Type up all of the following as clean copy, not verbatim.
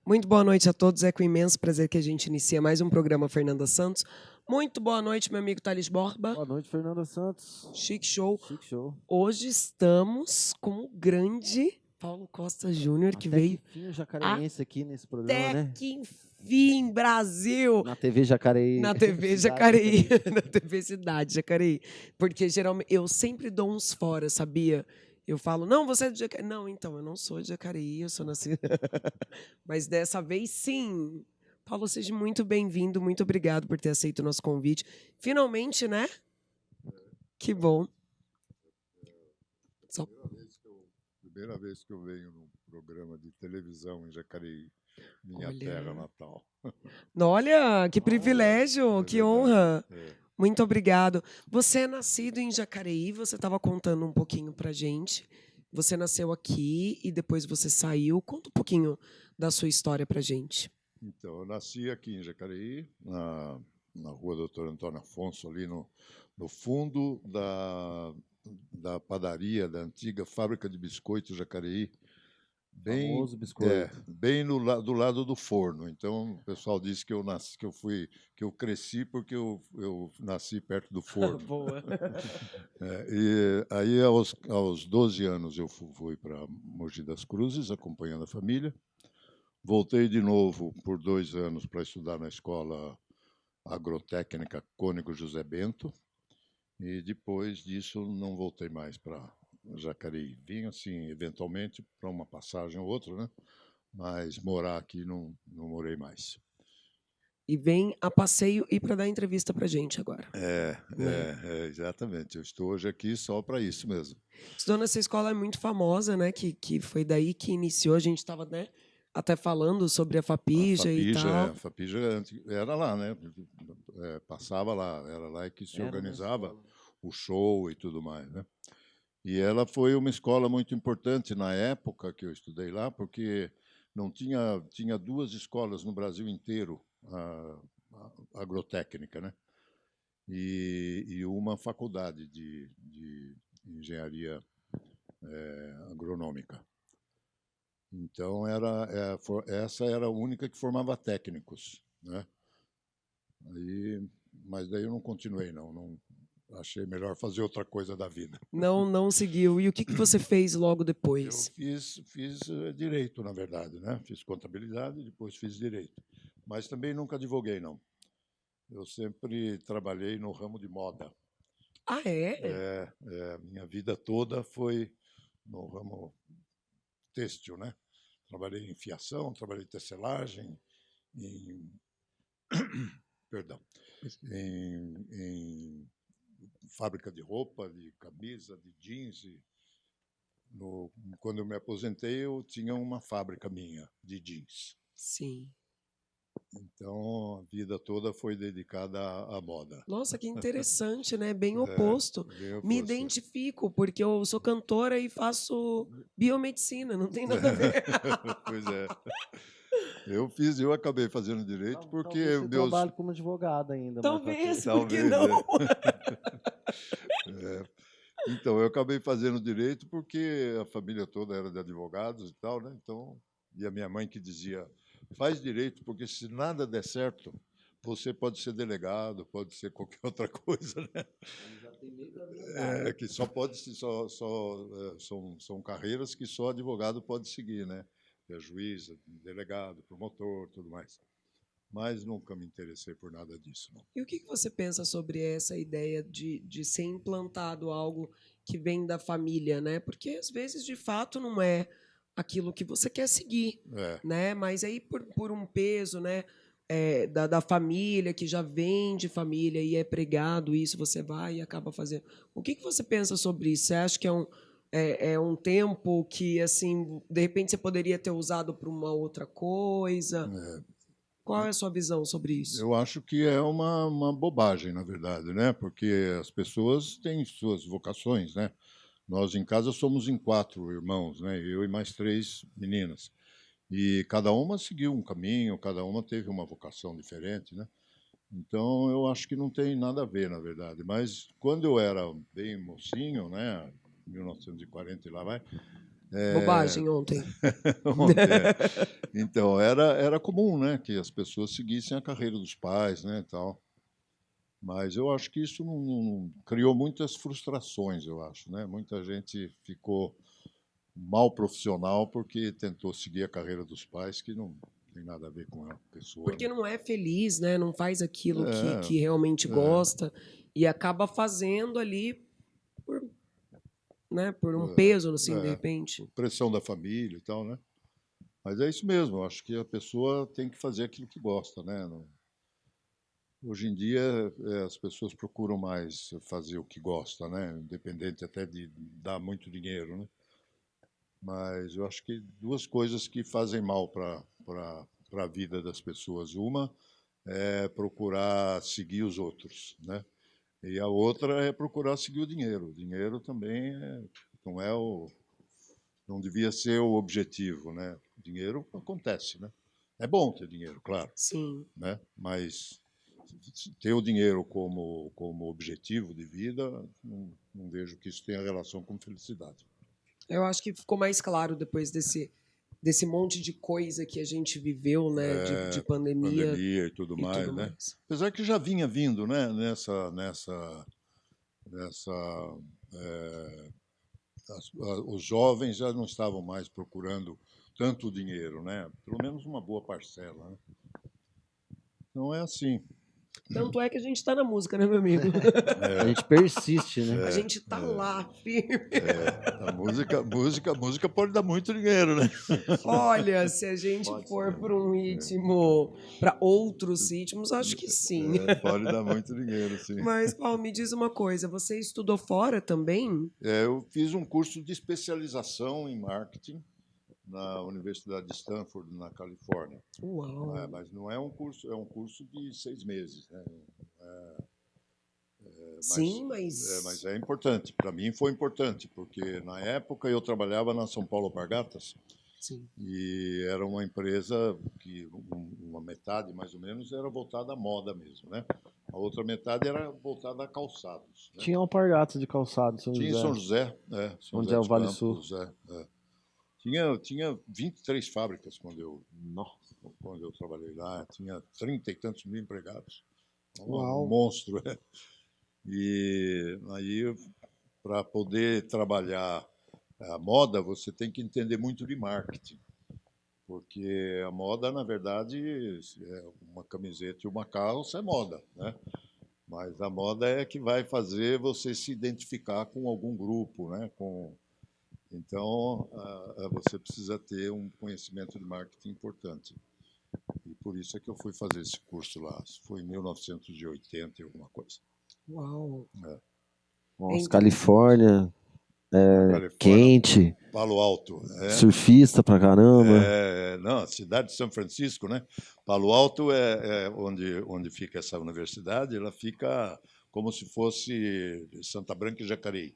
Muito boa noite a todos. É com imenso prazer que a gente inicia mais um programa Fernanda Santos. Muito boa noite, meu amigo Thales Borba. Boa noite, Fernanda Santos. Chique show. Chique show. Hoje estamos com o grande Paulo Costa Júnior, que veio... Até que enfim o jacareense aqui nesse programa, Até né? que enfim, Brasil! Na TV Jacareí. Na TV Jacareí. Na TV Cidade Jacareí. Porque geralmente eu sempre dou uns fora, sabia? Eu falo, não, você é de Jacareí. Não, então, eu não sou de Jacareí, eu sou nascida. Mas dessa vez, sim. Paulo, seja muito bem-vindo, muito obrigado por ter aceito o nosso convite. Finalmente, né? Que bom. Só... Primeira vez que eu venho num programa de televisão em Jacareí, minha terra natal. Olha, que privilégio, que verdade, honra. Muito obrigado. Você é nascido em Jacareí, você estava contando um pouquinho pra gente. Você nasceu aqui e depois você saiu. Conta um pouquinho da sua história pra gente. Então, eu nasci aqui em Jacareí, na rua Doutor Antônio Afonso, ali no fundo da padaria, da antiga fábrica de biscoitos Jacareí. Famoso biscoito. Bem do lado do forno. Então, o pessoal disse que eu cresci porque eu nasci perto do forno. Boa. E aí, aos 12 anos, eu fui para Mogi das Cruzes, acompanhando a família. Voltei de novo por 2 anos para estudar na escola agrotécnica Cônego José Bento. E depois disso, não voltei mais para Jacareí. Vim, assim, eventualmente, para uma passagem ou outra, né? Mas morar aqui não morei mais. E vem a passeio e para dar entrevista para gente agora. Exatamente. Eu estou hoje aqui só para isso mesmo. Estudou nessa escola é muito famosa, né? Que foi daí que iniciou. A gente estava, né, até falando sobre a Fapija e tal. A Fapija era lá, né? Passava lá, era lá que se organizava o show e tudo mais, né? E ela foi uma escola muito importante na época que eu estudei lá, porque não tinha 2 escolas no Brasil inteiro agrotécnica, né? E uma faculdade de engenharia agronômica. Então essa era a única que formava técnicos, né? Mas daí eu não continuei, não. Achei melhor fazer outra coisa da vida. Não seguiu. E o que você fez logo depois? Eu fiz direito, na verdade, né? Fiz contabilidade, depois fiz direito. Mas também nunca advoguei, não. Eu sempre trabalhei no ramo de moda. Ah, é? Minha vida toda foi no ramo têxtil, né? Trabalhei em fiação, trabalhei em tecelagem, perdão, em fábrica de roupa, de camisa, de jeans. Quando eu me aposentei, eu tinha uma fábrica minha de jeans. Sim. Então, a vida toda foi dedicada à moda. Nossa, que interessante, né? Bem oposto. Bem oposto. Me identifico, porque eu sou cantora e faço biomedicina, não tem nada a ver. Pois é. Eu acabei fazendo direito porque você trabalha como advogado ainda. Talvez, por que não? Então, eu acabei fazendo direito porque a família toda era de advogados e tal, né? Então, e a minha mãe que dizia, faz direito, porque se nada der certo, você pode ser delegado, pode ser qualquer outra coisa, né? Que só pode são carreiras que só advogado pode seguir, né? É juiz, delegado, promotor, tudo mais. Mas nunca me interessei por nada disso, não. E o que você pensa sobre essa ideia de ser implantado algo que vem da família, né? Porque às vezes de fato não é aquilo que você quer seguir, né? Mas aí por um peso, né? Da família, que já vem de família e é pregado isso, você vai e acaba fazendo. O que você pensa sobre isso? Você acha que é um tempo que, assim, de repente você poderia ter usado para uma outra coisa? Qual é a sua visão sobre isso? Eu acho que é uma bobagem, na verdade, né? Porque as pessoas têm suas vocações, né? Nós em casa somos em 4 irmãos, né? Eu e mais 3 meninas. E cada uma seguiu um caminho, cada uma teve uma vocação diferente, né? Então, eu acho que não tem nada a ver, na verdade. Mas quando eu era bem mocinho, né, 1940 e lá vai, Bobagem ontem. Então, era comum, né, que as pessoas seguissem a carreira dos pais, né, e tal. Mas eu acho que isso não criou muitas frustrações, eu acho, né? Muita gente ficou mal profissional porque tentou seguir a carreira dos pais, que não tem nada a ver com a pessoa. Porque não é feliz, né? Não faz aquilo É, que realmente gosta e acaba fazendo ali por, né, por um peso, assim, de repente. Pressão da família e tal, né? Mas é isso mesmo, eu acho que a pessoa tem que fazer aquilo que gosta, né? Hoje em dia, as pessoas procuram mais fazer o que gosta, né? Independente até de dar muito dinheiro, né? Mas eu acho que duas coisas que fazem mal para a vida das pessoas. Uma é procurar seguir os outros, né? E a outra é procurar seguir o dinheiro. O dinheiro também não devia ser o objetivo, né? O dinheiro acontece, né? É bom ter dinheiro, claro, Sim. né? Mas ter o dinheiro como objetivo de vida, não vejo que isso tenha relação com felicidade. Eu acho que ficou mais claro depois desse monte de coisa que a gente viveu, né, de pandemia e tudo mais, né? Apesar que já vinha vindo, né, os jovens já não estavam mais procurando tanto dinheiro, né? Pelo menos uma boa parcela, né? Então é assim. Tanto é que a gente está na música, né, meu amigo? A gente persiste, né? A gente tá lá, firme. A música pode dar muito dinheiro, né? Olha, se a gente for para um ritmo, para outros ritmos, acho que sim. Pode dar muito dinheiro, sim. Mas, Paulo, me diz uma coisa, você estudou fora também? Eu fiz um curso de especialização em marketing na Universidade de Stanford, na Califórnia. Uau! Mas não é um curso, é um curso de 6 meses, né? Sim, mas... mas é importante. Para mim foi importante, porque na época eu trabalhava na São Paulo Alpargatas. Sim. E era uma empresa que uma metade, mais ou menos, era voltada à moda mesmo, né? A outra metade era voltada a calçados. Né? Tinha Alpargatas de calçado, São Tinha José. em São José, São Onde José é o dos Vale Campos, Sul. Tinha 23 fábricas quando eu trabalhei lá, tinha 30 e tantos mil empregados. Um monstro. E aí, para poder trabalhar a moda, você tem que entender muito de marketing. Porque a moda, na verdade, é uma camiseta e uma calça é moda, né? Mas a moda é que vai fazer você se identificar com algum grupo, né? Então, você precisa ter um conhecimento de marketing importante. E por isso é que eu fui fazer esse curso lá. Foi em 1980 e alguma coisa. Uau! Nossa, Califórnia, quente. Palo Alto. Surfista pra caramba. Não, a cidade de São Francisco, né? Palo Alto é onde fica essa universidade. Ela fica como se fosse Santa Branca e Jacareí,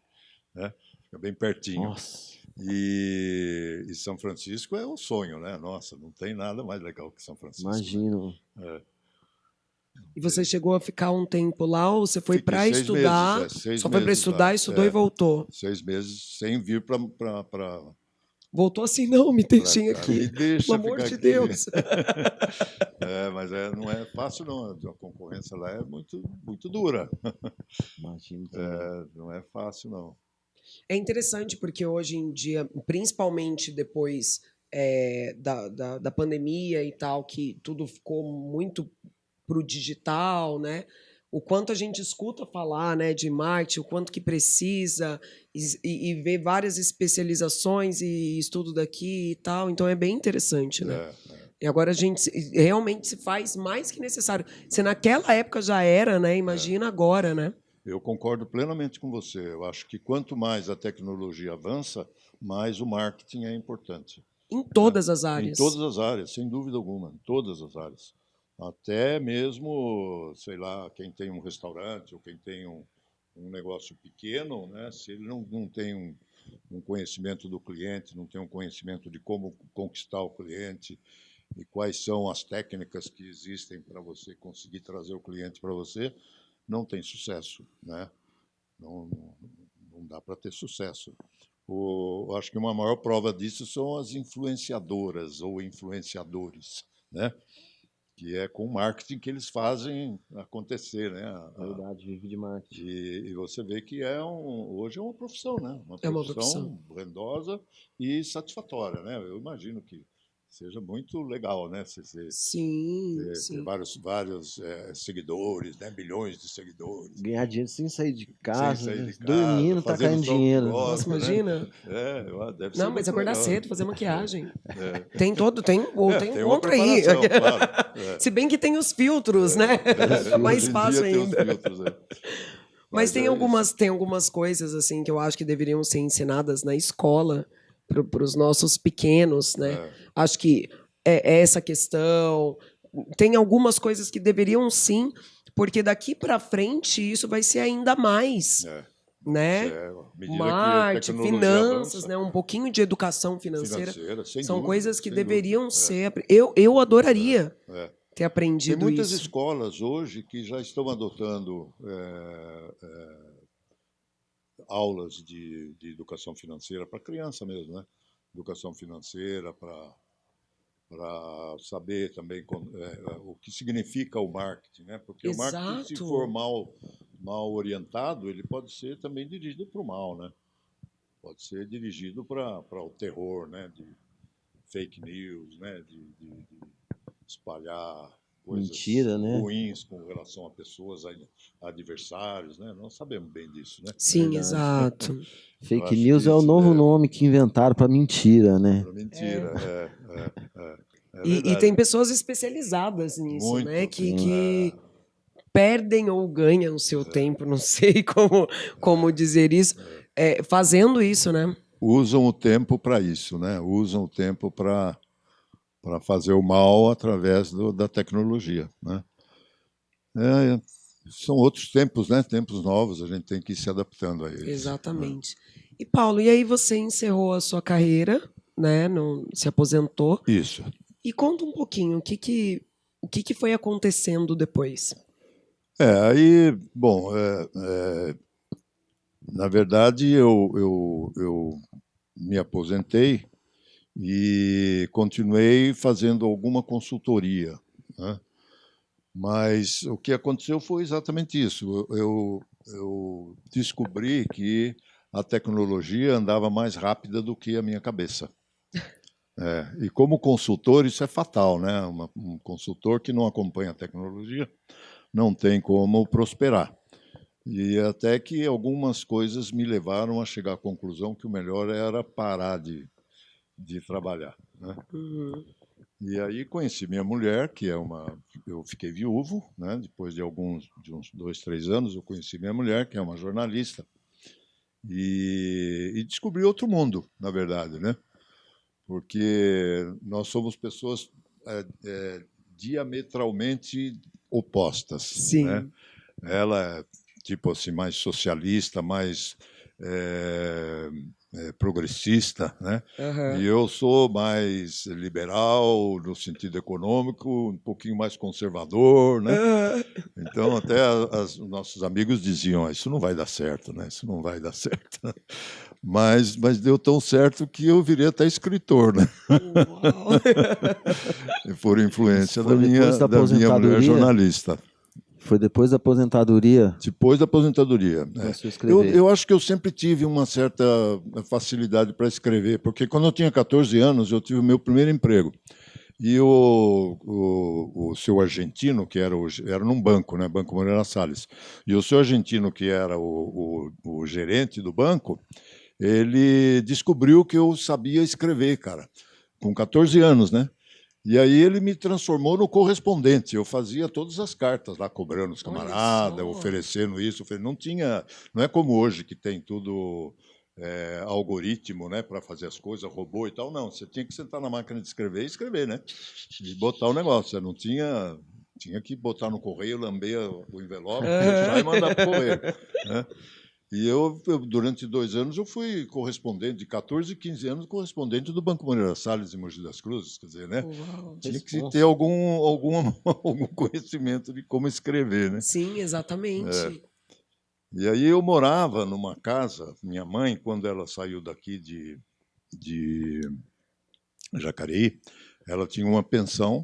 né? Fica bem pertinho. Nossa. E São Francisco é um sonho, né? Nossa, não tem nada mais legal que São Francisco. Imagino. Né? E você chegou a ficar um tempo lá ou você foi para estudar? Meses, só foi para estudar, estudou e voltou? 6 meses sem vir para... Voltou assim, não, me deixem aqui. Me deixa pelo amor de aqui. Deus. Mas não é fácil, não. A concorrência lá é muito, muito dura. Imagino. Não é fácil, não. É interessante porque hoje em dia, principalmente depois da pandemia e tal, que tudo ficou muito pro digital, né? O quanto a gente escuta falar, né, de marketing, o quanto que precisa e ver várias especializações e estudo daqui e tal. Então é bem interessante, né? E agora a gente realmente se faz mais que necessário. Se naquela época já era, né? Imagina agora, né? Eu concordo plenamente com você. Eu acho que quanto mais a tecnologia avança, mais o marketing é importante. Em todas as áreas. Em todas as áreas, sem dúvida alguma, em todas as áreas. Até mesmo, sei lá, quem tem um restaurante ou quem tem um negócio pequeno, né? Se ele não tem um conhecimento do cliente, não tem um conhecimento de como conquistar o cliente e quais são as técnicas que existem para você conseguir trazer o cliente para você, não tem sucesso, né? Não dá para ter sucesso. Acho que uma maior prova disso são as influenciadoras ou influenciadores, né? Que é com o marketing que eles fazem acontecer, né? Verdade, vive de marketing. E você vê que hoje é uma profissão, né? Uma É uma profissão rendosa e satisfatória, né? Eu imagino que seja muito legal, né? Você Sim, ter sim. vários seguidores, né? Milhões de seguidores. Ganhar dinheiro sem sair de Sem casa, sair né? de casa, Dormindo, tá fazendo caindo só o que dinheiro. gosta, Nossa, imagina. né? Deve ser Não, mas muito acordar legal. cedo, fazer maquiagem. É. Tem tem Tem um uma outro aí. preparação, claro. É. Se bem que tem os filtros, né? Mais Hoje em fácil dia tem os ainda. filtros. Mas tem é isso. tem algumas coisas assim que eu acho que deveriam ser ensinadas na escola para os nossos pequenos, né? É. Acho que é essa questão. Tem algumas coisas que deveriam sim, porque daqui para frente isso vai ser ainda mais, né? À medida que a Marketing, tecnologia finanças, avança, né? Um pouquinho de educação financeira. sem São dúvida, coisas que sem deveriam dúvida. ser. Eu adoraria É. ter Tem aprendido muitas isso. escolas hoje que já estão adotando aulas de educação financeira para criança mesmo, né? Educação financeira para saber também o que significa o marketing, né? Porque o marketing, se Exato. for mal orientado, ele pode ser também dirigido para o mal, né? Pode ser dirigido para o terror, né? De fake news, né? De espalhar coisas Mentira, né? ruins com relação a pessoas, a adversários, né? Nós sabemos bem disso, né? Sim, Verdade. exato. Fake acho news que é o isso novo nome que inventaram para mentira, né? Mentira, é E verdade. tem pessoas especializadas nisso, Muito, né? sim. Que perdem ou ganham o seu tempo, não sei como dizer isso, fazendo isso, né? Usam o tempo para isso, né? Usam o tempo para fazer o mal através da tecnologia, né? São outros tempos, né? Tempos novos, a gente tem que ir se adaptando a eles. Exatamente. E Paulo, e aí você encerrou a sua carreira, né? Se aposentou. Isso. E conta um pouquinho o que foi acontecendo depois. Aí, bom, na verdade eu me aposentei e continuei fazendo alguma consultoria, né? Mas o que aconteceu foi exatamente isso. Eu descobri que a tecnologia andava mais rápida do que a minha cabeça. E como consultor, isso é fatal, né? Um consultor que não acompanha a tecnologia não tem como prosperar. E até que algumas coisas me levaram a chegar à conclusão que o melhor era parar de trabalhar, né? Uhum. E aí conheci minha mulher, que eu fiquei viúvo, né? Depois de uns 2, 3 anos, eu conheci minha mulher, que é uma jornalista, e descobri outro mundo, na verdade, né? Porque nós somos pessoas diametralmente opostas. Sim. Né? Ela é tipo assim mais socialista, mais progressista, né? Uhum. E eu sou mais liberal no sentido econômico, um pouquinho mais conservador, né? Então até os nossos amigos diziam: isso não vai dar certo, né? Isso não vai dar certo. Mas deu tão certo que eu virei até escritor, né? Por influência da minha mulher jornalista. Foi depois da aposentadoria? Depois da aposentadoria. Eu acho que eu sempre tive uma certa facilidade para escrever, porque quando eu tinha 14 anos, eu tive o meu primeiro emprego. E o seu argentino, que era num banco, né, Banco Moreira Salles, e o seu argentino, que era o gerente do banco, ele descobriu que eu sabia escrever, cara, com 14 anos, né? E aí ele me transformou no correspondente. Eu fazia todas as cartas lá, cobrando os camaradas, oferecendo isso. Não é como hoje, que tem tudo algoritmo, né, para fazer as coisas, robô e tal. Não, você tinha que sentar na máquina de escrever e escrever, né? E botar o negócio. Você não tinha que botar no correio, lamber o envelope, fechar e mandar para o correio, né? E eu, durante 2 anos, eu fui correspondente, de 14 e 15 anos, correspondente do Banco Moreira Salles em Mogi das Cruzes, quer dizer, né? Uau. Tinha que ter algum conhecimento de como escrever, né? Sim, exatamente. E aí eu morava numa casa, minha mãe, quando ela saiu daqui de Jacareí, ela tinha uma pensão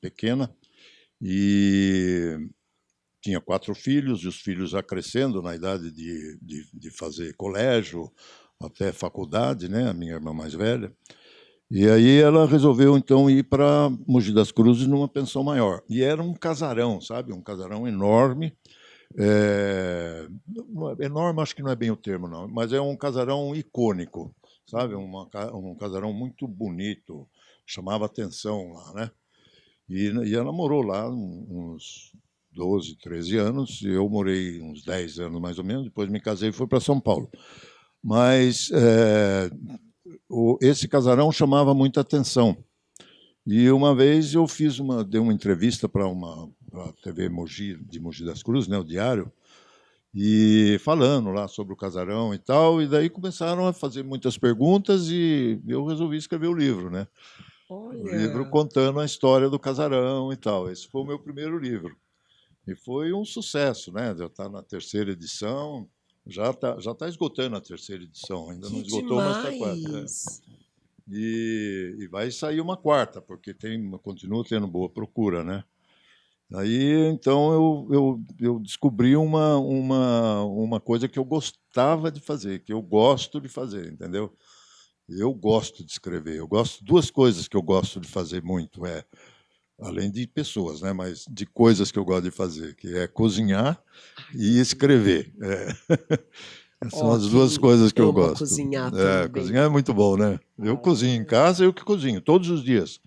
pequena, e tinha 4 filhos, e os filhos já crescendo na idade de fazer colégio, até faculdade, né, a minha irmã mais velha. E aí ela resolveu, então, ir para Mogi das Cruzes numa pensão maior. E era um casarão, sabe? Um casarão enorme. Enorme, acho que não é bem o termo, não, mas é um casarão icônico, sabe? Um casarão muito bonito, chamava atenção lá, né? E ela morou lá uns 12, 13 anos, e eu morei uns 10 anos mais ou menos, depois me casei e fui para São Paulo. Mas esse casarão chamava muita atenção. E uma vez eu dei uma entrevista para a TV Mogi, de Mogi das Cruzes, né, o Diário, e falando lá sobre o casarão e tal, e daí começaram a fazer muitas perguntas e eu resolvi escrever o livro, né? Olha. O livro contando a história do casarão e tal. Esse foi o meu primeiro livro. E foi um sucesso, né? Já está na 3ª edição, já tá esgotando a 3ª edição, ainda não esgotou, mas está quase. E vai sair uma 4ª, porque continua tendo boa procura, né? Aí, então, eu descobri uma coisa que eu gostava de fazer, que eu gosto de fazer, entendeu? Eu gosto de escrever. Eu gosto 2 coisas que eu gosto de fazer muito, além de pessoas, né, mas de coisas que eu gosto de fazer, que é cozinhar e escrever. São as 2 coisas que eu gosto. Cozinhar também. Cozinhar é muito bom, né? Eu cozinho em casa, eu que cozinho, todos os dias.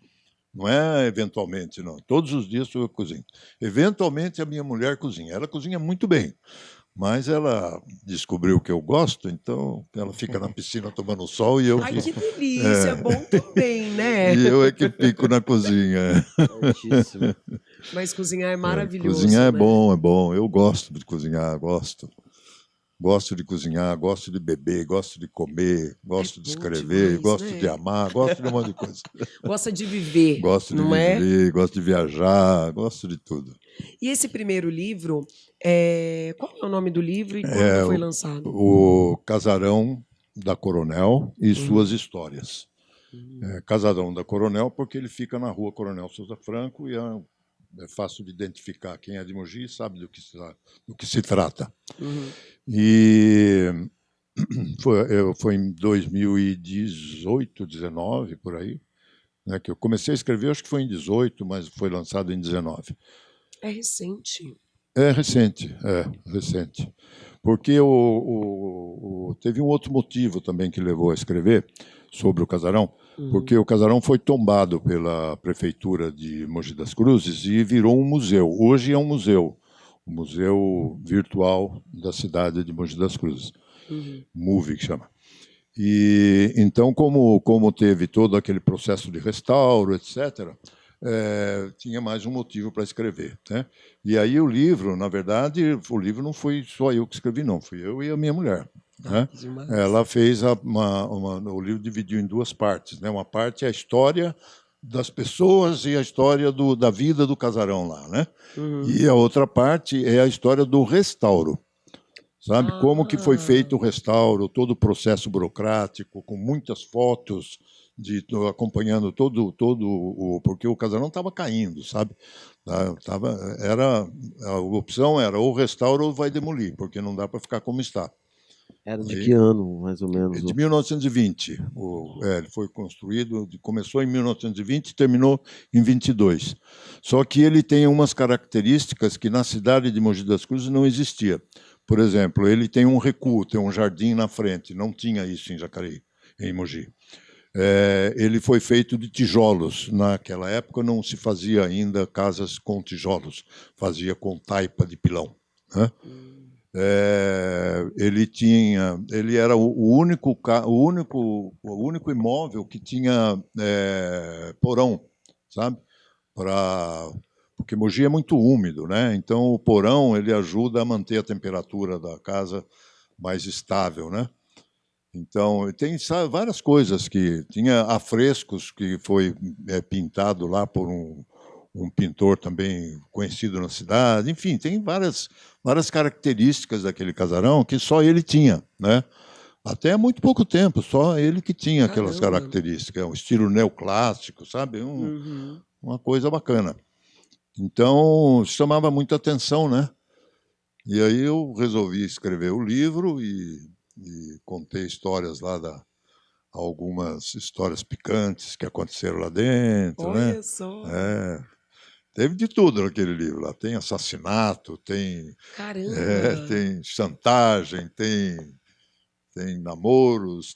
Não é eventualmente, não. Todos os dias eu cozinho. Eventualmente a minha mulher cozinha. Ela cozinha muito bem, mas ela descobriu que eu gosto, então ela fica na piscina tomando sol e eu Ai, que... que delícia, bom também, né? E eu é que fico na cozinha. Certíssimo. Mas cozinhar é maravilhoso, Cozinhar é né? bom, é bom. Eu gosto de cozinhar, gosto. Gosto de cozinhar, gosto de beber, gosto de comer, gosto de escrever, demais, gosto né? de amar, gosto de um monte de coisa. Gosta de viver, Gosto de não é? viver, gosto de viajar, gosto de tudo. E esse primeiro livro, qual é o nome do livro e quando foi lançado? O Casarão da Coronel e suas histórias. Casarão da Coronel porque ele fica na rua Coronel Souza Franco e é fácil de identificar. Quem é de Mogi sabe do que se trata. E foi em 2018, 19, por aí, né, que eu comecei a escrever, acho que foi em 18, mas foi lançado em 19. É recente. É recente. Porque teve um outro motivo também que levou a escrever sobre o casarão, porque o casarão foi tombado pela prefeitura de Mogi das Cruzes e virou um museu. Hoje é um museu virtual da cidade de Mogi das Cruzes, MUVI que chama. E então, como teve todo aquele processo de restauro, etc., tinha mais um motivo para escrever, né? E aí o livro, na verdade, o livro não foi só eu que escrevi, não, fui eu e a minha mulher. Né? Ela fez o livro dividiu em 2 partes, né? Uma parte é a história das pessoas e a história da vida do casarão lá, né? E a outra parte é a história do restauro. Sabe como que foi feito o restauro, todo o processo burocrático, com muitas fotos acompanhando porque o casarão estava caindo, sabe? A opção era ou restaura ou vai demolir, porque não dá para ficar como está. Era de que ano, mais ou menos? De 1920. Ele foi construído, começou em 1920 e terminou em 22. Só que ele tem umas características que na cidade de Mogi das Cruzes não existia. Por exemplo, ele tem um recuo, tem um jardim na frente. Não tinha isso em Jacareí, em Mogi. Ele foi feito de tijolos. Naquela época não se fazia ainda casas com tijolos, fazia com taipa de pilão, né? Ele era o único imóvel que tinha porão, sabe? Porque Mogi é muito úmido, né? Então o porão ele ajuda a manter a temperatura da casa mais estável, né? Então tem várias coisas que tinha afrescos que foi pintado lá por um pintor também conhecido na cidade. Enfim, tem várias características daquele casarão que só ele tinha, né? Até há muito pouco tempo, só ele que tinha aquelas características. Um estilo neoclássico, sabe? Uma coisa bacana. Então, chamava muita atenção, né? E aí eu resolvi escrever o livro e contei histórias lá algumas histórias picantes que aconteceram lá dentro. Olha né? só! Teve de tudo naquele livro lá. Tem assassinato, tem chantagem, tem namoros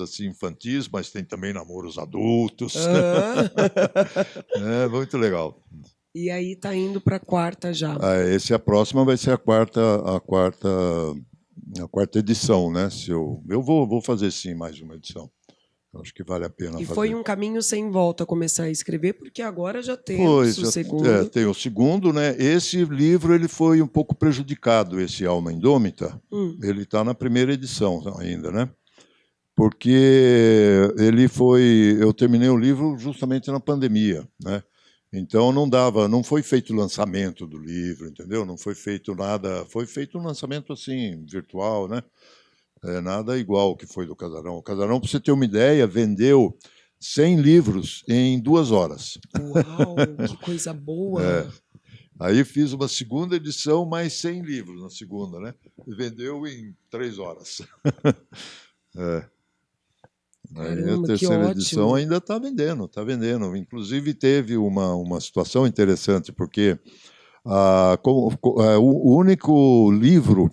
assim infantis, mas tem também namoros adultos. É muito legal. E aí tá indo para a quarta já. A próxima vai ser a quarta edição, né? Eu vou fazer sim mais uma edição. Acho que vale a pena fazer. E foi um caminho sem volta começar a escrever, porque agora já temos o segundo. Tem o segundo, né? Esse livro ele foi um pouco prejudicado, esse Alma Indômita. Ele está na primeira edição ainda, né? Porque eu terminei o livro justamente na pandemia, né? Então não foi feito o lançamento do livro, entendeu? Não foi feito nada, foi feito um lançamento assim virtual, né? Nada igual ao que foi do Casarão. O Casarão, para você ter uma ideia, vendeu 100 livros em 2 horas. Uau, que coisa boa! Aí fiz uma segunda edição, mais 100 livros na segunda, né? E vendeu em 3 horas. Aí a terceira edição ainda está vendendo, está vendendo. Inclusive teve uma situação interessante, porque o único livro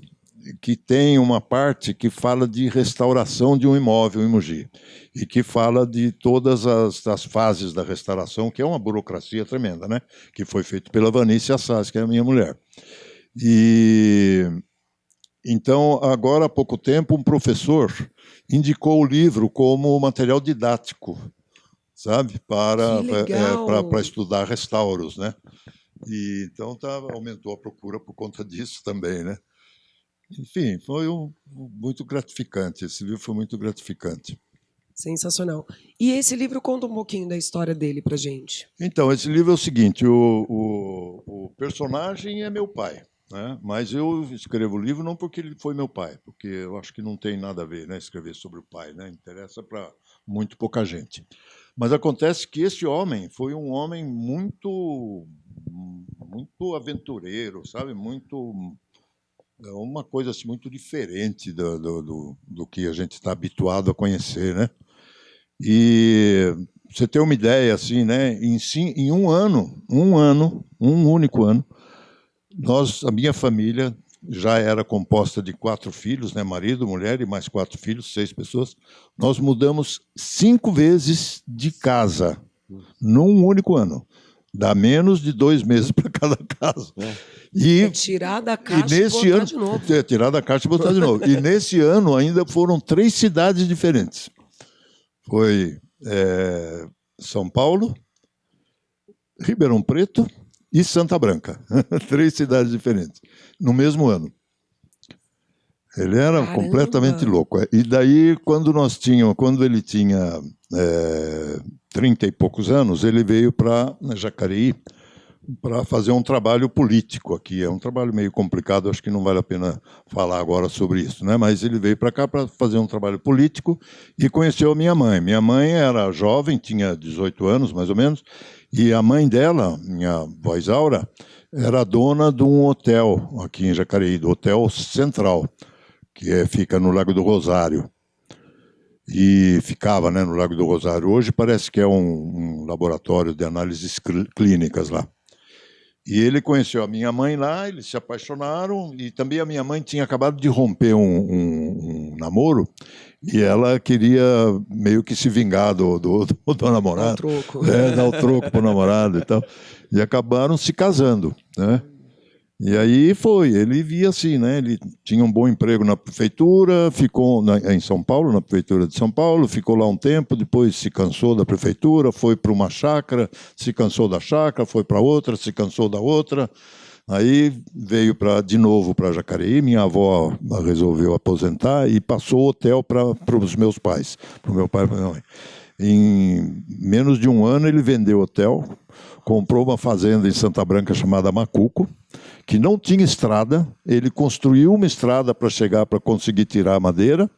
que tem uma parte que fala de restauração de um imóvel em Mogi e que fala de todas as fases da restauração, que é uma burocracia tremenda, né? Que foi feito pela Vanice Assas, que é a minha mulher. E então, agora há pouco tempo, um professor indicou o livro como material didático, sabe? Para estudar restauros, né? E então aumentou a procura por conta disso também, né? Enfim, foi muito gratificante. Esse livro foi muito gratificante. Sensacional. E esse livro conta um pouquinho da história dele para gente. Então, esse livro é o seguinte: o personagem é meu pai, né? Mas eu escrevo o livro não porque ele foi meu pai, porque eu acho que não tem nada a ver, né, escrever sobre o pai, né? Interessa para muito pouca gente. Mas acontece que esse homem foi um homem muito aventureiro, sabe? Uma coisa assim, muito diferente do que a gente está habituado a conhecer, né? E você ter uma ideia assim, né? Em um único ano, a minha família já era composta de 4 filhos, né? Marido, mulher e mais 4 filhos, 6 pessoas. Nós mudamos 5 vezes de casa num único ano. Dá menos de 2 meses para cada casa. Tirar da caixa e botar de novo. Tirar da caixa e botar de novo. E nesse ano ainda foram 3 cidades diferentes. Foi São Paulo, Ribeirão Preto e Santa Branca. 3 cidades diferentes, no mesmo ano. Ele era completamente louco. E daí, quando ele tinha 30 e poucos anos, ele veio para Jacareí para fazer um trabalho político aqui. É um trabalho meio complicado, acho que não vale a pena falar agora sobre isso, né? Mas ele veio para cá para fazer um trabalho político e conheceu a minha mãe. Minha mãe era jovem, tinha 18 anos, mais ou menos, e a mãe dela, minha avó Isaura, era dona de um hotel aqui em Jacareí, do Hotel Central, que fica no Lago do Rosário. E ficava, né, no Lago do Rosário. Hoje parece que é um laboratório de análises clínicas lá. E ele conheceu a minha mãe lá, eles se apaixonaram, e também a minha mãe tinha acabado de romper um namoro, e ela queria meio que se vingar do namorado. Dar o troco. Dar o troco pro namorado e tal. E acabaram se casando, né? E aí ele via assim, né? Ele tinha um bom emprego na prefeitura, ficou em São Paulo, na prefeitura de São Paulo, ficou lá um tempo, depois se cansou da prefeitura, foi para uma chácara, se cansou da chácara, foi para outra, se cansou da outra. Aí veio de novo para Jacareí, minha avó resolveu aposentar e passou o hotel para os meus pais, para o meu pai e para a minha mãe. Em menos de um ano ele vendeu o hotel. comprou uma fazenda em Santa Branca chamada Macuco, que não tinha estrada. Ele construiu uma estrada para chegar, para conseguir tirar a madeira.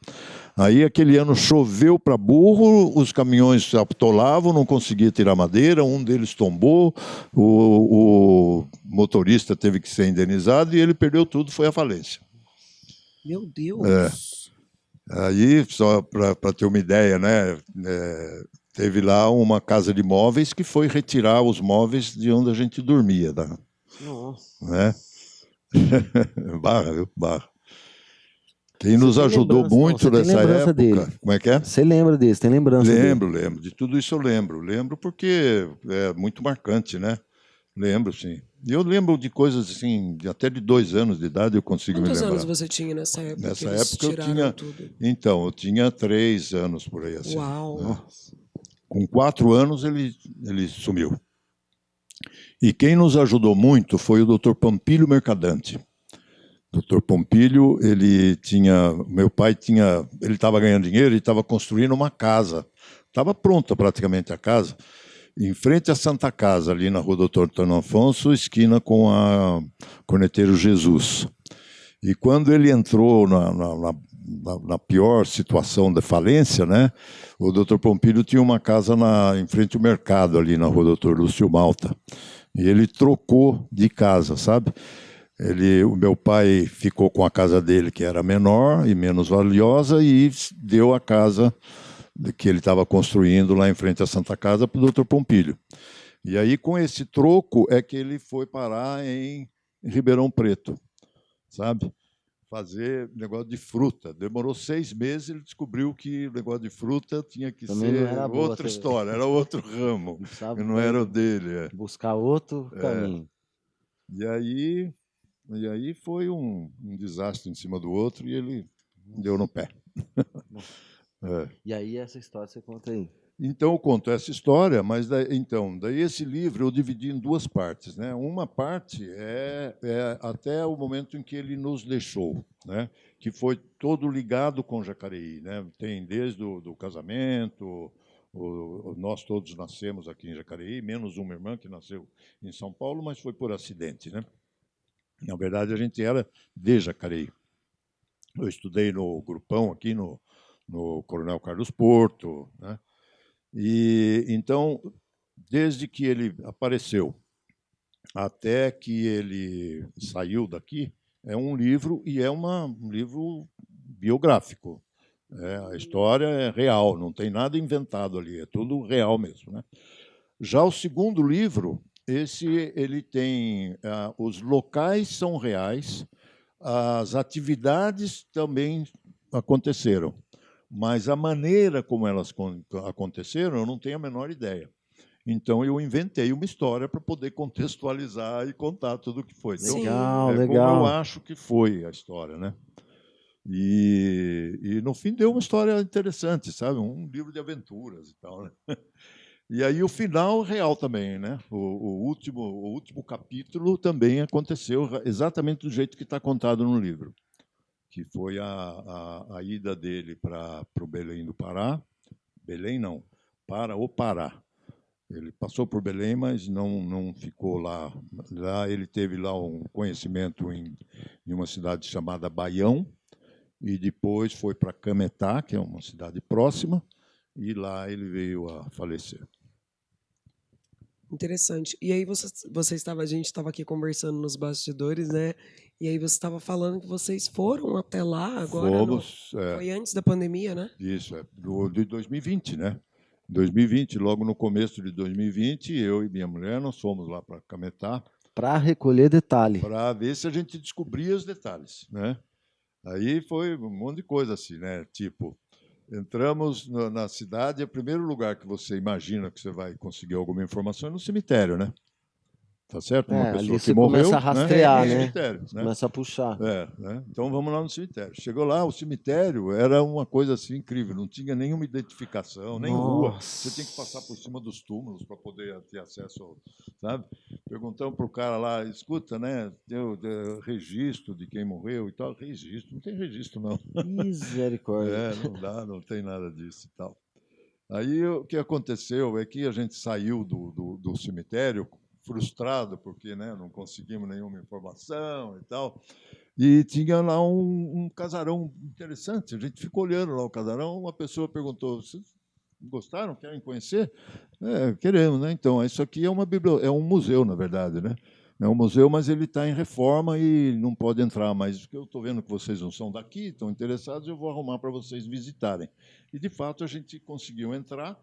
Aí, aquele ano, choveu para burro, os caminhões atolavam, não conseguia tirar madeira, um deles tombou, o motorista teve que ser indenizado e ele perdeu tudo, foi à falência. Meu Deus! Aí, só para ter uma ideia, né, teve lá uma casa de móveis que foi retirar os móveis de onde a gente dormia. Nossa. Né? Barra, viu? Barra. Quem nos ajudou muito nessa época... Dele. Como é que é? Você lembra desse? Tem lembrança dele? Lembro. De tudo isso eu lembro. Lembro porque é muito marcante, né? Lembro, sim. E eu lembro de coisas assim, até de 2 anos de idade eu consigo me lembrar. Quantos anos você tinha nessa época? Nessa época eu tinha... Tudo? Então, eu tinha 3 anos por aí. Assim, Uau! Né? Com 4 anos ele sumiu. E quem nos ajudou muito foi o Dr. Pompílio Mercadante. Dr. Pompílio, meu pai ele estava ganhando dinheiro e estava construindo uma casa. Estava pronta praticamente a casa, em frente à Santa Casa, ali na rua Dr. Antônio Afonso, esquina com a Corneteiro Jesus. E quando ele entrou na pior situação de falência, né, o Dr. Pompílio tinha uma casa em frente ao mercado, ali na rua Dr. Lúcio Malta. E ele trocou de casa, sabe? O meu pai ficou com a casa dele, que era menor e menos valiosa, e deu a casa que ele estava construindo lá em frente à Santa Casa para o Dr. Pompílio. E aí, com esse troco, é que ele foi parar em Ribeirão Preto, sabe? Fazer negócio de fruta. Demorou 6 meses, ele descobriu que o negócio de fruta tinha que ser outra história, era outro ramo, não era o dele. Buscar outro caminho. E aí foi um desastre em cima do outro e ele deu no pé. E aí essa história você conta aí? Então eu conto essa história, mas daí esse livro eu dividi em 2 partes, né? Uma parte é até o momento em que ele nos deixou, né? Que foi todo ligado com Jacareí, né? Tem desde o casamento, nós todos nascemos aqui em Jacareí, menos uma irmã que nasceu em São Paulo, mas foi por acidente, né? Na verdade, a gente era de Jacareí. Eu estudei no Grupão, aqui no Coronel Carlos Porto, né? E então, desde que ele apareceu até que ele saiu daqui, é um livro e é um livro biográfico. A história é real, não tem nada inventado ali, é tudo real mesmo, né? Já o segundo livro, ele tem os locais são reais, as atividades também aconteceram, mas a maneira como elas aconteceram, eu não tenho a menor ideia. Então, eu inventei uma história para poder contextualizar e contar tudo o que foi. Então, legal. Como eu acho que foi a história, né? E no fim deu uma história interessante, sabe? Um livro de aventuras e tal, né? E aí o final real também, né? O último capítulo também aconteceu exatamente do jeito que está contado no livro, que foi a ida dele para o Belém do Pará. Belém não, para o Pará. Ele passou por Belém, mas não ficou lá. Ele teve lá um conhecimento em uma cidade chamada Baião, e depois foi para Cametá, que é uma cidade próxima, e lá ele veio a falecer. Interessante. E aí a gente estava aqui conversando nos bastidores, né? E aí você estava falando que vocês foram até lá agora. Fomos. Foi antes da pandemia, né? Isso, de 2020, né? 2020, logo no começo de 2020, eu e minha mulher, nós fomos lá para Cametá. Para recolher detalhe. Para ver se a gente descobria os detalhes, né? Aí foi um monte de coisa assim, né? Tipo, entramos na cidade, o primeiro lugar que você imagina que você vai conseguir alguma informação é no cemitério, né? Tá certo? Uma pessoa ali que você morreu, começa a rastrear, né? Cemitério, né? Começa a puxar. Né? Então vamos lá no cemitério. Chegou lá, o cemitério era uma coisa assim incrível, não tinha nenhuma identificação, nem rua. Você tinha que passar por cima dos túmulos para poder ter acesso, sabe? Perguntamos para o cara lá, escuta, né? Deu registro de quem morreu e tal. Registro? Não tem registro, não. Misericórdia. Não dá, não tem nada disso e tal. Aí o que aconteceu é que a gente saiu do cemitério frustrado, porque, né, não conseguimos nenhuma informação e tal. E tinha lá um casarão interessante. A gente ficou olhando lá o casarão. Uma pessoa perguntou: vocês gostaram? Querem conhecer? Queremos, né? Então, isso aqui é é um museu, na verdade, né? É um museu, mas ele está em reforma e não pode entrar. Mas eu estou vendo que vocês não são daqui, estão interessados, eu vou arrumar para vocês visitarem. E, de fato, a gente conseguiu entrar.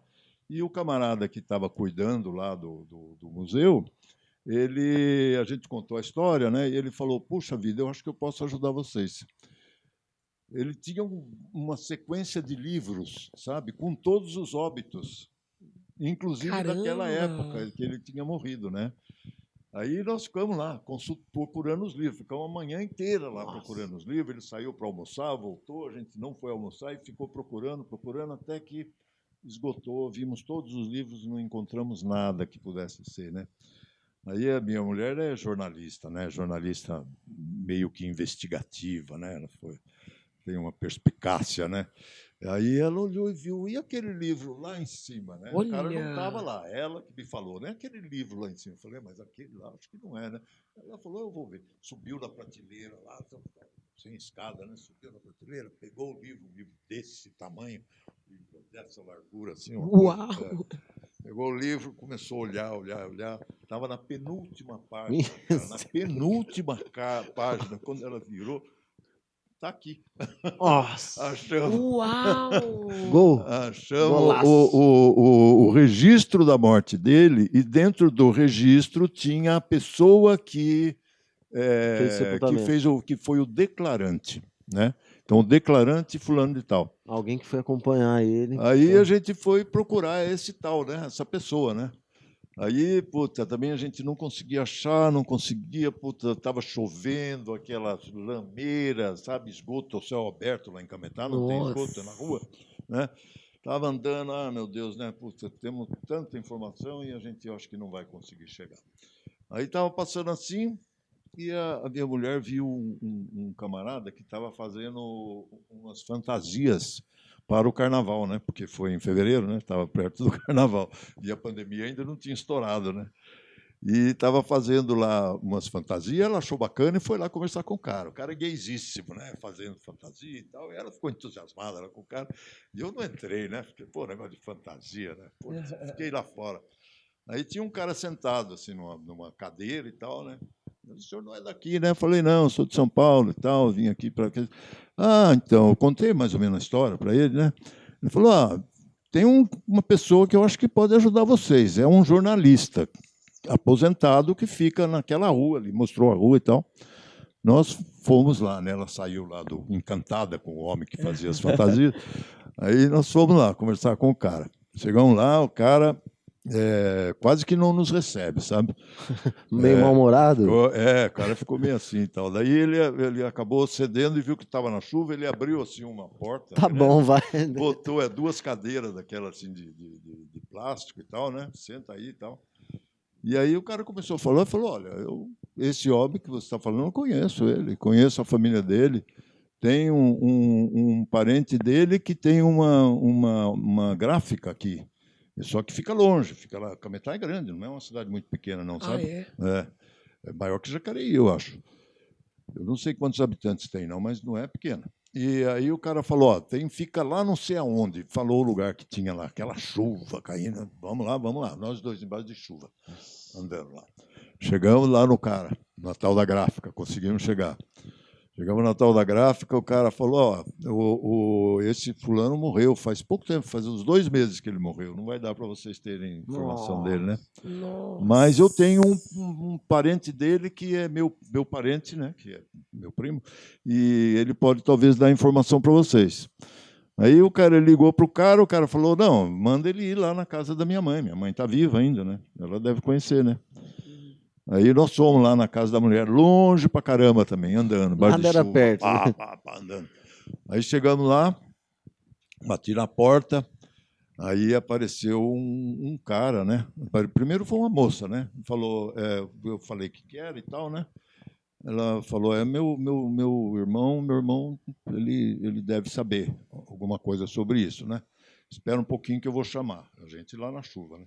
E o camarada que estava cuidando lá do museu, a gente contou a história, né? E ele falou: puxa vida, eu acho que eu posso ajudar vocês. Ele tinha uma sequência de livros, sabe, com todos os óbitos, inclusive daquela época que ele tinha morrido, né? Aí nós ficamos lá, procurando os livros, ficamos a manhã inteira lá procurando os livros. Ele saiu para almoçar, voltou, a gente não foi almoçar e ficou procurando, até que esgotou, vimos todos os livros, não encontramos nada que pudesse ser, né? Aí a minha mulher é jornalista, né? Jornalista meio que investigativa, né? Ela tem uma perspicácia, né? Aí ela olhou e viu, e aquele livro lá em cima, né? Olha. O cara não estava lá, ela que me falou, né? Aquele livro lá em cima. Eu falei: mas aquele lá, acho que não é, né? Ela falou: eu vou ver. Subiu na prateleira lá, sem escada, né? Subiu na prateleira, pegou um livro desse tamanho, dessa largura, assim. Uau! Pegou o livro, começou a olhar. Estava na penúltima página, cara, na penúltima página. Quando ela virou, está aqui. Nossa! Achamos, Uau! Gol! achamos Golaço! o registro da morte dele, e dentro do registro tinha a pessoa Fez sepultamento. que foi o declarante, né? Então, o declarante fulano de tal. Alguém que foi acompanhar ele. Aí a gente foi procurar esse tal, né? Essa pessoa, né? Aí, puta, também a gente não conseguia achar, não conseguia, puta, estava chovendo, aquelas lameiras, sabe, esgoto ao céu aberto lá em Cametá, não tem esgoto, é na rua, né? Estava andando, meu Deus, né? Puta, temos tanta informação e a gente, eu acho que não vai conseguir chegar. Aí estava passando assim, e a minha mulher viu um camarada que estava fazendo umas fantasias para o carnaval, né? Porque foi em fevereiro, né? Estava perto do carnaval e a pandemia ainda não tinha estourado, né? E estava fazendo lá umas fantasias, ela achou bacana e foi lá conversar com o cara. O cara é gaysíssimo, né? Fazendo fantasia e tal. E ela ficou entusiasmada lá com o cara. E eu não entrei, né? Fiquei, pô, negócio de fantasia, né? Pô, fiquei lá fora. Aí tinha um cara sentado assim numa cadeira e tal, né? O senhor não é daqui, né? Eu falei: não, eu sou de São Paulo e tal, vim aqui para. Então, eu contei mais ou menos a história para ele, né? Ele falou: tem uma pessoa que eu acho que pode ajudar vocês. É um jornalista aposentado que fica naquela rua ali, mostrou a rua e tal. Nós fomos lá, né? Ela saiu lá encantada com o homem que fazia as fantasias. Aí nós fomos lá conversar com o cara. Chegamos lá, o cara quase que não nos recebe, sabe? Meio mal-humorado? O cara ficou meio assim e tal. Daí ele acabou cedendo e viu que estava na chuva, ele abriu assim uma porta. Tá bom, vai. Botou duas cadeiras daquelas assim de plástico e tal, né? Senta aí e tal. E aí o cara começou a falar, falou: olha, esse homem que você está falando, eu conheço ele, conheço a família dele. Tem um parente dele que tem uma gráfica aqui. Só que fica longe, fica lá. Cametá é grande, não é uma cidade muito pequena, não, sabe? É maior que Jacareí, eu acho. Eu não sei quantos habitantes tem, não, mas não é pequena. E aí o cara falou: fica lá não sei aonde. Falou o lugar que tinha lá, aquela chuva caindo. Vamos lá. Nós dois embaixo de chuva, andando lá. Chegamos lá no cara, na tal da gráfica, conseguimos chegar. Chegamos na tal da gráfica, o cara falou: esse fulano morreu faz pouco tempo, faz uns 2 meses que ele morreu. Não vai dar para vocês terem informação dele, né? Nossa. Mas eu tenho um parente dele que é meu parente, né? Que é meu primo, e ele pode talvez dar informação para vocês. Aí o cara ligou para o cara falou: não, manda ele ir lá na casa da minha mãe. Minha mãe está viva ainda, né? Ela deve conhecer, né? Aí nós fomos lá na casa da mulher, longe pra caramba também, andando. Nada era perto. Andando. Aí chegamos lá, bati na porta, aí apareceu um cara, né? Primeiro foi uma moça, né? Falou, eu falei que era e tal, né? Ela falou: é meu irmão, ele deve saber alguma coisa sobre isso, né? espera um pouquinho que eu vou chamar. A gente lá na chuva, né?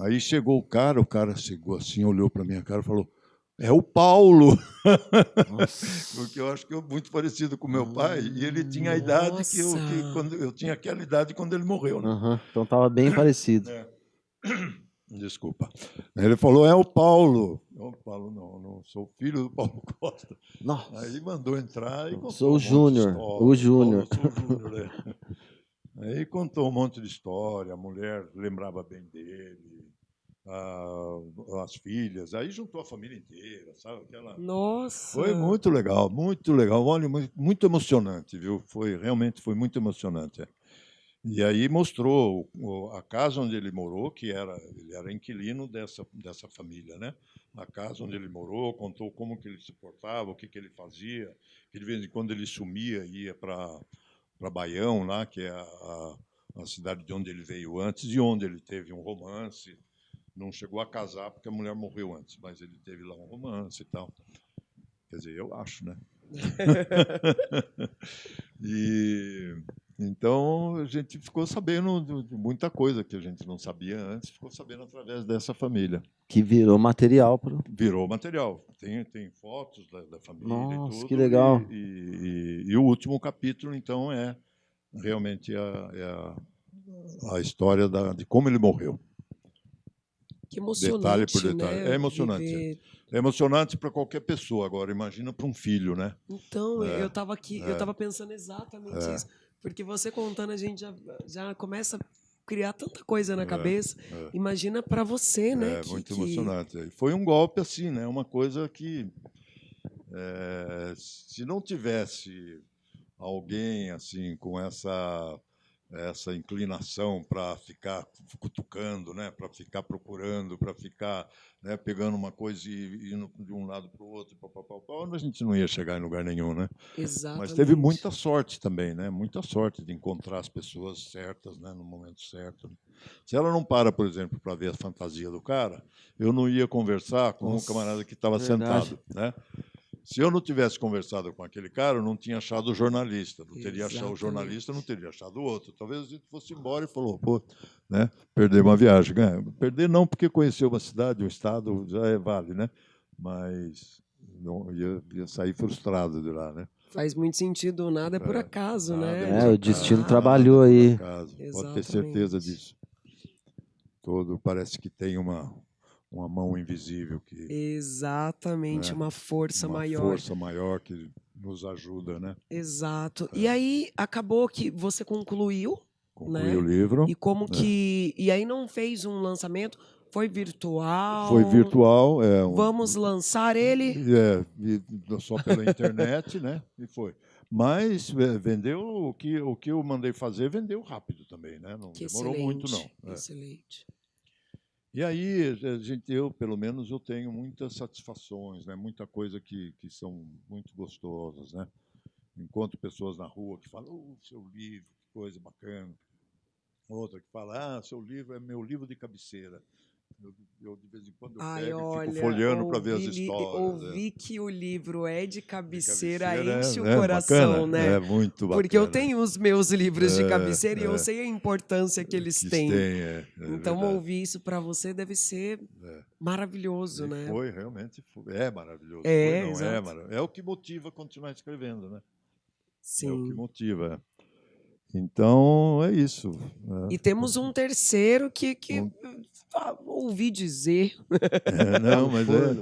Aí chegou o cara chegou assim, olhou para minha cara e falou: é o Paulo. Porque eu acho que eu muito parecido com meu pai, e ele tinha a idade quando eu tinha aquela idade quando ele morreu, né? Então estava bem parecido. É. Desculpa. Ele falou: é o Paulo. Eu falo: não sou filho do Paulo Costa. Nossa. Aí mandou entrar e contou Sou o um monte de Júnior. história. O Júnior. Sou o Júnior, né? Aí contou um monte de história, a mulher lembrava bem dele, as filhas, aí juntou a família inteira, sabe? Nossa! Foi muito legal, muito legal. Olha, muito emocionante, viu? Realmente foi muito emocionante. E aí mostrou a casa onde ele morou, ele era inquilino dessa família, né? A casa onde ele morou, contou como que ele se portava, o que ele fazia, que de vez em quando ele sumia, ia para Baião, lá, que é a cidade de onde ele veio antes, e onde ele teve um romance. Não chegou a casar porque a mulher morreu antes, mas ele teve lá um romance e tal. Quer dizer, eu acho, né? E então a gente ficou sabendo de muita coisa que a gente não sabia antes, ficou sabendo através dessa família. Que virou material. Virou material. Tem fotos da família. Nossa, e tudo. Que legal. E o último capítulo, então, realmente a história de como ele morreu. Que emocionante, detalhe por detalhe. né? É emocionante. Viver... É emocionante para qualquer pessoa. Agora, imagina para um filho, né? Então, eu estava aqui, eu estava pensando exatamente isso. Porque você contando, a gente já começa a criar tanta coisa na cabeça. Imagina para você, né? Muito emocionante. Foi um golpe assim, né? Uma coisa que, se não tivesse alguém assim com essa inclinação para ficar cutucando, né, para ficar procurando, para ficar, né, pegando uma coisa e indo de um lado para o outro, a gente não ia chegar em lugar nenhum, né? Exatamente. Mas teve muita sorte também, né? Muita sorte de encontrar as pessoas certas, né, no momento certo. Se ela não para, por exemplo, para ver a fantasia do cara, eu não ia conversar com o camarada que estava sentado, né? Se eu não tivesse conversado com aquele cara, eu não tinha achado o jornalista. Não teria achado o jornalista, não teria achado o outro. Talvez a gente fosse embora e falou, pô, né, perder uma viagem. Perder não porque conheceu uma cidade, um estado, já vale, né? Mas não, ia sair frustrado de lá, né? Faz muito sentido, nada é por acaso, né? O destino trabalhou aí. Pode ter certeza disso. Parece que tem uma mão invisível que... Exatamente, uma força maior. Uma força maior que nos ajuda, né? Exato. E aí acabou que você concluiu, né? O livro. E como que... E aí não fez um lançamento, foi virtual? Foi virtual. Vamos lançar ele? Só pela internet, né? E foi. Mas vendeu o que eu mandei fazer, vendeu rápido também, né? Não demorou muito, não. Excelente. E aí, pelo menos, eu tenho muitas satisfações, né? Muita coisa que são muito gostosas, né? Encontro pessoas na rua que falam, seu livro, que coisa bacana. Outra que fala, seu livro é meu livro de cabeceira. Eu de vez em quando pego e fico folheando para ver as histórias. Ouvi que o livro é de cabeceira enche o bacana, coração, né? É muito bacana. Porque eu tenho os meus livros de cabeceira e eu sei a importância que eles têm. Então, ouvir isso para você deve ser maravilhoso, né? Foi, realmente. É maravilhoso. É o que motiva continuar escrevendo, né? Sim. É o que motiva. Então, é isso. E temos um terceiro que ouvi dizer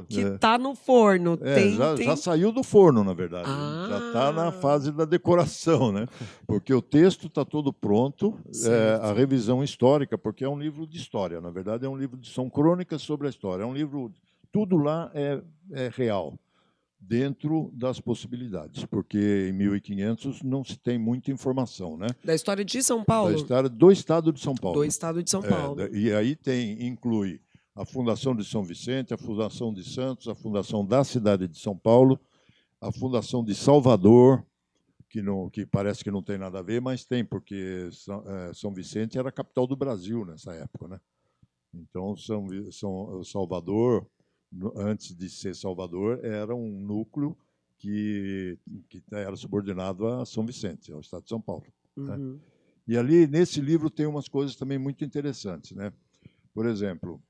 que está no forno. Já saiu do forno, na verdade. Já está na fase da decoração, né? Porque o texto está todo pronto, a revisão histórica, porque é um livro de história. Na verdade, são crônicas sobre a história. É um livro, tudo lá é real, dentro das possibilidades, porque em 1500 não se tem muita informação, né? Da história de São Paulo? Da história do Estado de São Paulo. Do Estado de São Paulo. E aí inclui a fundação de São Vicente, a fundação de Santos, a fundação da cidade de São Paulo, a fundação de Salvador, que parece que não tem nada a ver, mas tem, porque São Vicente era a capital do Brasil nessa época, né? Então, Salvador, antes de ser Salvador, era um núcleo que era subordinado a São Vicente, ao Estado de São Paulo. Né? E ali, nesse livro, tem umas coisas também muito interessantes, né? Por exemplo,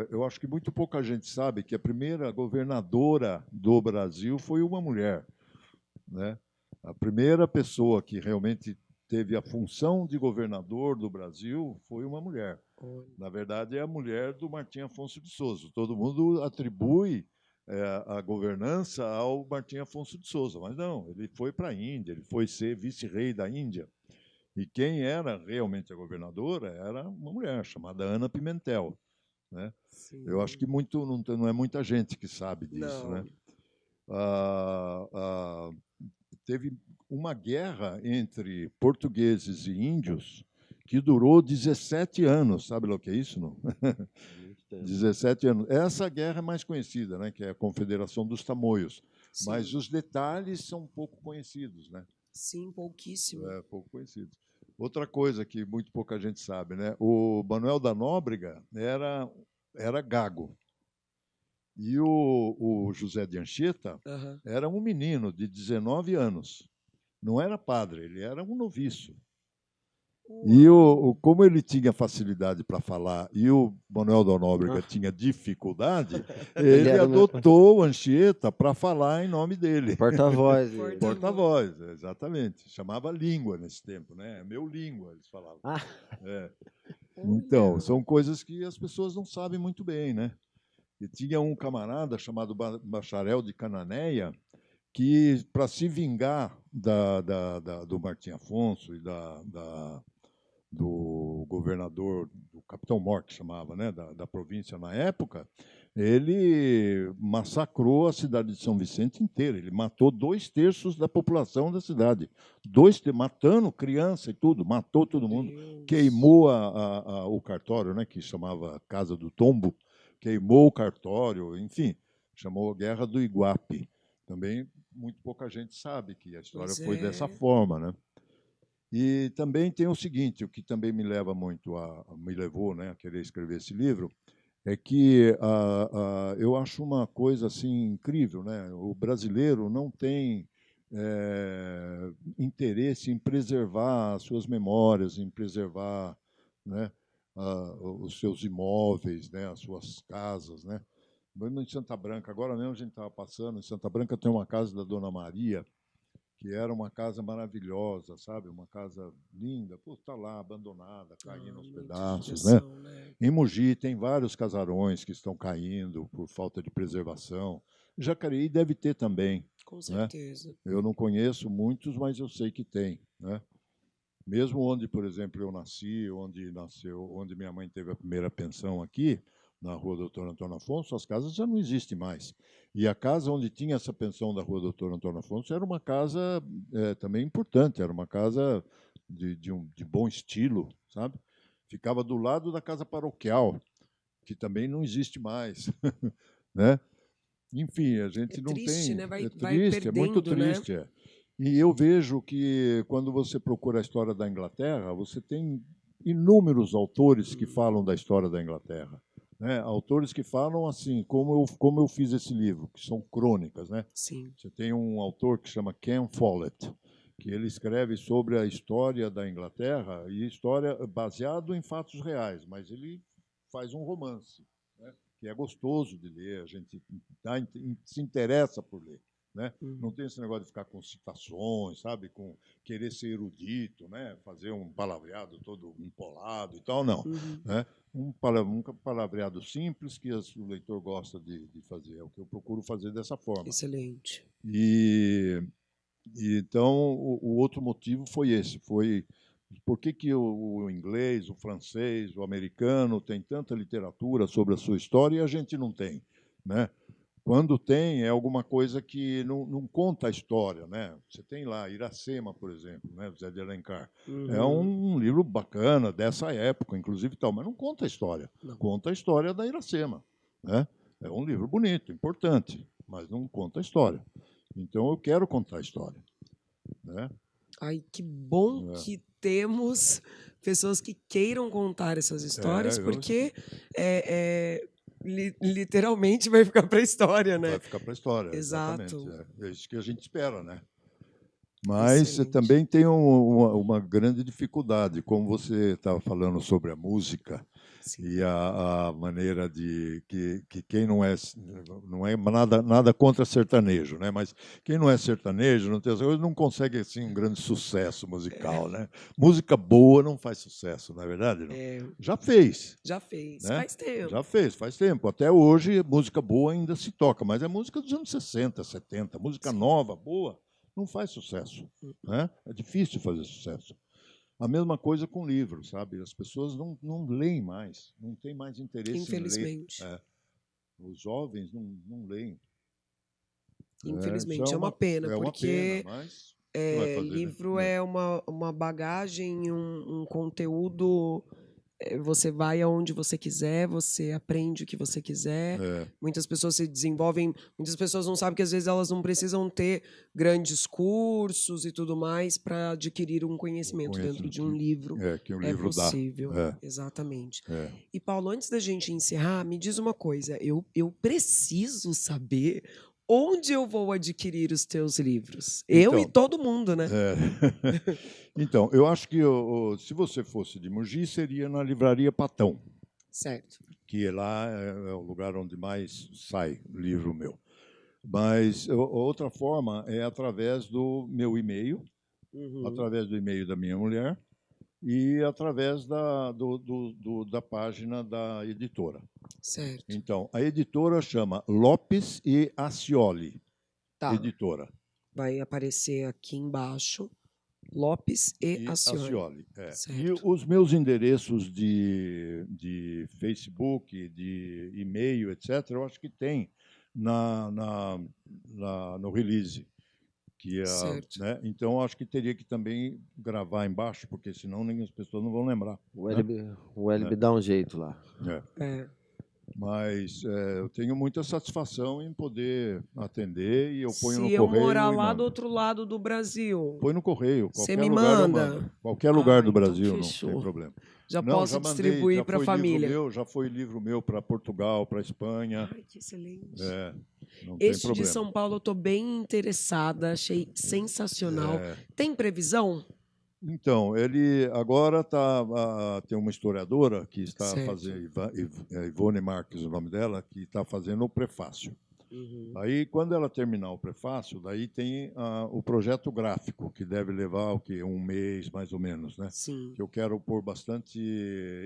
eu acho que muito pouca gente sabe que a primeira governadora do Brasil foi uma mulher, né? A primeira pessoa que realmente teve a função de governador do Brasil foi uma mulher. Na verdade, é a mulher do Martim Afonso de Souza. Todo mundo atribui a governança ao Martim Afonso de Souza, mas não, ele foi para a Índia, ele foi ser vice-rei da Índia. E quem era realmente a governadora era uma mulher chamada Ana Pimentel, né? Eu acho que não é muita gente que sabe disso, né? Teve uma guerra entre portugueses e índios que durou 17 anos. Sabe o que é isso, não? 17 anos. Essa guerra é mais conhecida, né? Que é a Confederação dos Tamoios. Sim. Mas os detalhes são pouco conhecidos, né? Sim, pouquíssimo. Pouco conhecidos. Outra coisa que muito pouca gente sabe, né? O Manuel da Nóbrega era gago. E o José de Anchieta era um menino de 19 anos. Não era padre, ele era um noviço. E como ele tinha facilidade para falar e o Manuel da Nóbrega tinha dificuldade, ele adotou o Anchieta para falar em nome dele. Porta-voz. Porta-voz, exatamente. Chamava língua nesse tempo, né? Meu língua, eles falavam. Então, são coisas que as pessoas não sabem muito bem, né? E tinha um camarada chamado Bacharel de Cananéia, que, para se vingar do Martim Afonso e do governador, do Capitão Mor, que chamava, né, da província na época, ele massacrou a cidade de São Vicente inteira. Ele matou 2/3 da população da cidade. Matando criança e tudo, matou todo mundo. Queimou o cartório, né, que chamava Casa do Tombo, queimou o cartório, enfim, chamou a Guerra do Iguape. Também muito pouca gente sabe que a história foi dessa forma, né? E também tem o seguinte, o que também me leva muito me levou, né, a querer escrever esse livro, é que eu acho uma coisa assim incrível, né? O brasileiro não tem interesse em preservar as suas memórias, em preservar, né, os seus imóveis, né, as suas casas, né? Em Santa Branca, agora mesmo a gente estava passando, em Santa Branca tem uma casa da Dona Maria, que era uma casa maravilhosa, sabe? Uma casa linda, está lá, abandonada, caindo aos pedaços, né? Em Mogi tem vários casarões que estão caindo por falta de preservação. Jacareí deve ter também. Com certeza. Né? Eu não conheço muitos, mas eu sei que tem, né? Mesmo onde, por exemplo, eu nasci, onde minha mãe teve a primeira pensão aqui, na Rua Doutor Antônio Afonso, as casas já não existem mais. E a casa onde tinha essa pensão da Rua Doutor Antônio Afonso era uma casa também importante, era uma casa de bom estilo, sabe? Ficava do lado da casa paroquial, que também não existe mais. Né? Enfim, a gente não triste, tem... Né? Vai triste, perdendo, é muito triste. Né? E eu vejo que, quando você procura a história da Inglaterra, você tem inúmeros autores que falam da história da Inglaterra. Né? Autores que falam assim, como eu fiz esse livro, que são crônicas. Né? Sim. Você tem um autor que chama Ken Follett, que ele escreve sobre a história da Inglaterra, e história baseado em fatos reais, mas ele faz um romance, né? Que é gostoso de ler, a gente se interessa por ler. Né? Não tem esse negócio de ficar com citações, sabe, com querer ser erudito, né? Fazer um palavreado todo empolado e tal, não. Né? Um palavreado simples que o leitor gosta de fazer, é o que eu procuro fazer dessa forma. Excelente. E então o outro motivo foi esse, foi por que o inglês, o francês, o americano tem tanta literatura sobre a sua história e a gente não tem, né? Quando tem, é alguma coisa que não conta a história, né? Você tem lá Iracema, por exemplo, né? José de Alencar. É um livro bacana dessa época, inclusive, tal, mas não conta a história. Não. Conta a história da Iracema, né? É um livro bonito, importante, mas não conta a história. Então, eu quero contar a história, né? Ai, que bom que temos pessoas que queiram contar essas histórias, porque literalmente vai ficar para a história, né? Vai ficar para a história, Exato. exatamente. É isso que a gente espera, né? Mas Excelente. também tem uma grande dificuldade, como você estava falando sobre a música. Sim. E a maneira de que quem não é nada contra sertanejo, né? Mas quem não é sertanejo, não tem, não consegue assim um grande sucesso musical, né? Música boa não faz sucesso, não é verdade? Não? Já fez. Já fez, Né? faz tempo. Já faz tempo. Até hoje, música boa ainda se toca, mas é música dos anos 60, 70. Música nova, boa, não faz sucesso. Né? É difícil fazer sucesso. A mesma coisa com livros, sabe? As pessoas não leem mais, não têm mais interesse Infelizmente. em ler. Os jovens não leem. Infelizmente, é uma pena, porque mas livro né? é uma bagagem, um conteúdo. Você vai aonde você quiser, você aprende o que você quiser. Muitas pessoas se desenvolvem, muitas pessoas não sabem que às vezes elas não precisam ter grandes cursos e tudo mais para adquirir um conhecimento dentro de um livro. Que um livro possível. dá. Exatamente. E Paulo, antes da gente encerrar, me diz uma coisa. Eu preciso saber onde eu vou adquirir os teus livros. Eu e todo mundo, né? Então, eu acho que se você fosse de Mogi, seria na Livraria Patão. Certo. Que lá é o lugar onde mais sai livro meu. Mas outra forma é através do meu e-mail, através do e-mail da minha mulher e através da página da editora. Certo. Então, a editora chama Lopes e Ascioli. Tá. Editora. Vai aparecer aqui embaixo. Lopes e Ascioli. E os meus endereços de Facebook, de e-mail, etc., eu acho que tem no release. Né? Então, acho que teria que também gravar embaixo, porque senão as pessoas não vão lembrar. O LB dá um jeito lá. Mas eu tenho muita satisfação em poder atender e eu ponho no correio. Se eu morar lá do outro lado do Brasil, põe no correio. Você me manda? Qualquer lugar do Brasil, então não tem problema. Já posso distribuir para a família. Já foi livro meu para Portugal, para Espanha. Ai, que excelente. Não tem Este problema. de São Paulo eu estou bem interessada, achei sensacional. Tem previsão? Então, ele agora tem uma historiadora que está fazendo, Ivone Marques, o nome dela, que está fazendo o prefácio. Aí, quando ela terminar o prefácio, daí tem o projeto gráfico, que deve levar um mês, mais ou menos, né? Sim. Que eu quero pôr bastante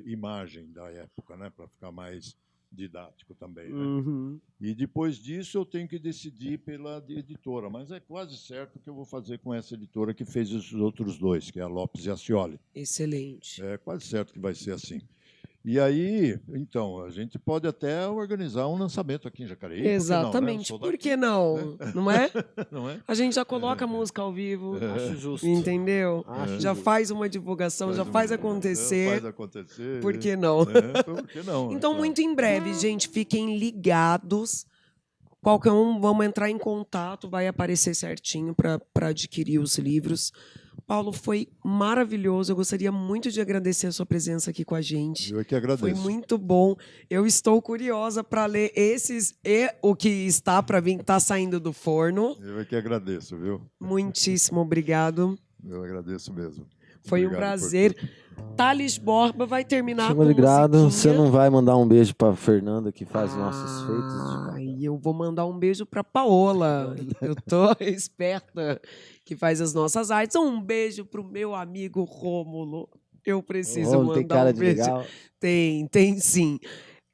imagem da época, né? Para ficar mais didático também, né? E depois disso eu tenho que decidir pela editora, mas é quase certo que eu vou fazer com essa editora que fez os outros dois, que é a Lopes e Ascioli. Excelente. É quase certo que vai ser assim. E aí, então, a gente pode até organizar um lançamento aqui em Jacareí. Exatamente. Por que não? Não é? Não é? A gente já coloca a música ao vivo. Acho justo. Entendeu? Já justo. faz uma divulgação, já faz acontecer. Faz acontecer. Por que não? Por que não? Então, muito em breve, gente, fiquem ligados. Qualquer um, vamos entrar em contato, vai aparecer certinho para adquirir os livros. Paulo, foi maravilhoso. Eu gostaria muito de agradecer a sua presença aqui com a gente. Eu é que agradeço. Foi muito bom. Eu estou curiosa para ler esses e o que está para vir, está saindo do forno. Eu é que agradeço, viu? Muitíssimo obrigado. Eu agradeço mesmo. Foi um prazer. Thales Borba vai terminar com musiquinha. Você não vai mandar um beijo para Fernanda, que faz nossos feitos? E eu vou mandar um beijo para Paola. Eu tô esperta, que faz as nossas artes. Um beijo pro meu amigo Rômulo. Eu preciso mandar tem cara um de beijo. Legal. Tem sim.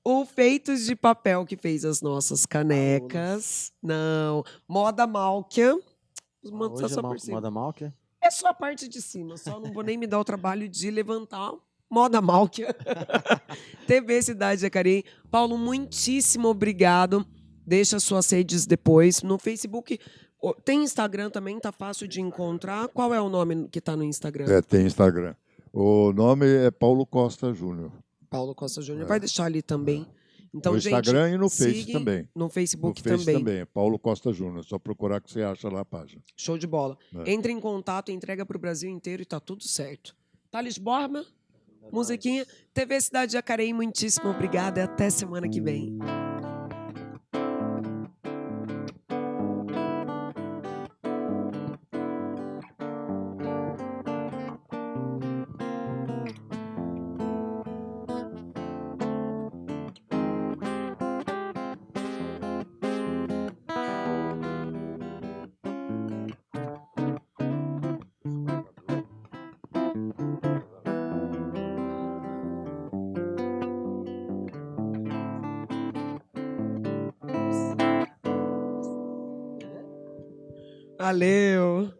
O Feitos de Papel, que fez as nossas canecas. Não. Moda Malkia. Hoje é Moda Malkia? É só a parte de cima, só não vou nem me dar o trabalho de levantar. Moda Malkia. TV Cidade de Jacareí. Paulo, muitíssimo obrigado. Deixa suas redes depois. No Facebook, tem Instagram também, tá fácil de encontrar. Qual é o nome que tá no Instagram? Tem Instagram. O nome é Paulo Costa Júnior. Paulo Costa Júnior. Vai deixar ali também. Então, no Instagram e no Face siga, também. No Facebook no Face também. também. Paulo Costa Júnior. Só procurar que você acha lá a página. Show de bola. Entre em contato, entrega para o Brasil inteiro e tá tudo certo. Thales Borba, musiquinha. TV Cidade de Jacareí, muitíssimo obrigada e até semana que vem. Valeu.